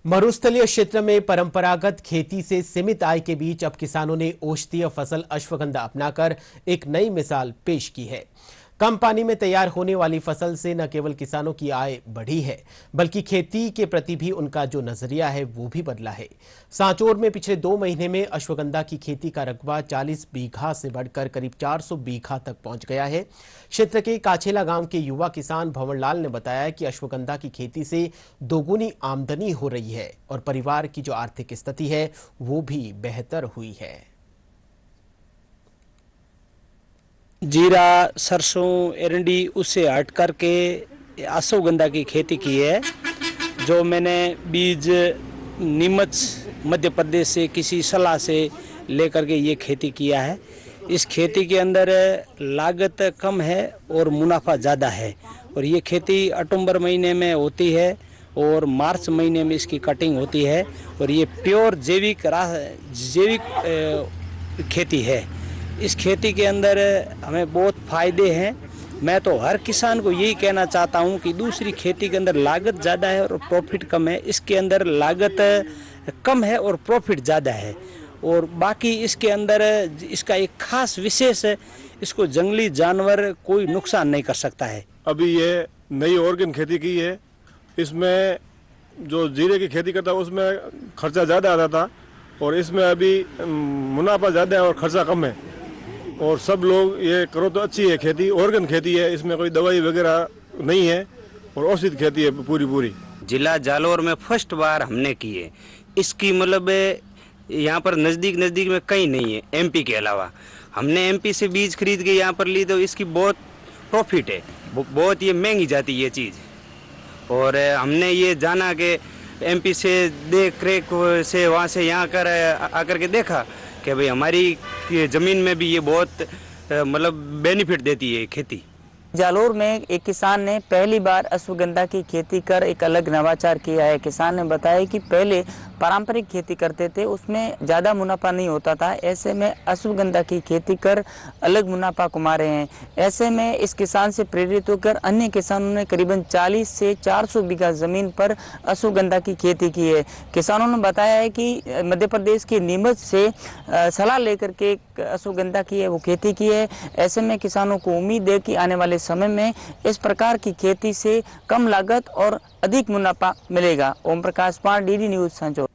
मरुस्थलीय क्षेत्र में परंपरागत खेती से सीमित आय के बीच अब किसानों ने औषधीय फसल अश्वगंधा अपनाकर एक नई मिसाल पेश की है। कम पानी में तैयार होने वाली फसल से न केवल किसानों की आय बढ़ी है, बल्कि खेती के प्रति भी उनका जो नजरिया है वो भी बदला है। सांचौर में पिछले 2 महीने में अश्वगंधा की खेती का रकबा 40 बीघा से बढ़कर करीब 400 बीघा तक पहुंच गया है। क्षेत्र के काछेला गांव के युवा किसान भंवरलाल ने बताया कि अश्वगंधा की खेती से दोगुनी आमदनी हो रही है और परिवार की जो आर्थिक स्थिति है वो भी बेहतर हुई है। जीरा, सरसों, एरंडी उससे हट करके अश्वगंधा की खेती की है। जो मैंने बीज नीमच मध्य प्रदेश से किसी सलाह से लेकर के ये खेती किया है। इस खेती के अंदर लागत कम है और मुनाफा ज़्यादा है और ये खेती अक्टूबर महीने में होती है और मार्च महीने में इसकी कटिंग होती है और ये प्योर जैविक खेती है। इस खेती के अंदर हमें बहुत फ़ायदे हैं। मैं तो हर किसान को यही कहना चाहता हूं कि दूसरी खेती के अंदर लागत ज़्यादा है और प्रॉफिट कम है। इसके अंदर लागत कम है और प्रॉफिट ज़्यादा है और बाकी इसके अंदर इसका एक खास विशेष है, इसको जंगली जानवर कोई नुकसान नहीं कर सकता है। अभी ये नई ऑर्गेनिक खेती की है। इसमें जो जीरे की खेती करता है उसमें खर्चा ज़्यादा आता था और इसमें अभी मुनाफा ज़्यादा है और खर्चा कम है और सब लोग ये करो तो अच्छी है खेती, ऑर्गेनिक खेती है। इसमें कोई दवाई वगैरह नहीं है और औषधि खेती है पूरी। जिला जालौर में फर्स्ट बार हमने की है। इसकी मतलब यहाँ पर नज़दीक में कहीं नहीं है एमपी के अलावा। हमने एमपी से बीज खरीद के यहाँ पर ली तो इसकी बहुत प्रॉफिट है, बहुत ये महंगी जाती है ये चीज़। और हमने ये जाना कि एमपी से देख रेख से वहाँ से यहाँ आकर के देखा कि भाई हमारी ज़मीन में भी ये बहुत मतलब बेनिफिट देती है खेती। जालौर में एक किसान ने पहली बार अश्वगंधा की खेती कर एक अलग नवाचार किया है। किसान ने बताया कि पहले पारंपरिक खेती करते थे, उसमें ज़्यादा मुनाफा नहीं होता था। ऐसे में अश्वगंधा की खेती कर अलग मुनाफा कमा रहे हैं। ऐसे में इस किसान से प्रेरित होकर अन्य किसानों ने करीबन 40 से 400 बीघा ज़मीन पर अश्वगंधा की खेती की है। किसानों ने बताया है कि मध्य प्रदेश के नीमच से सलाह लेकर के अश्वगंधा की है वो खेती की है। ऐसे में किसानों को उम्मीद है कि आने वाले समय में इस प्रकार की खेती से कम लागत और अधिक मुनाफा मिलेगा। Om Prakash Pandey, DD news Sanchore.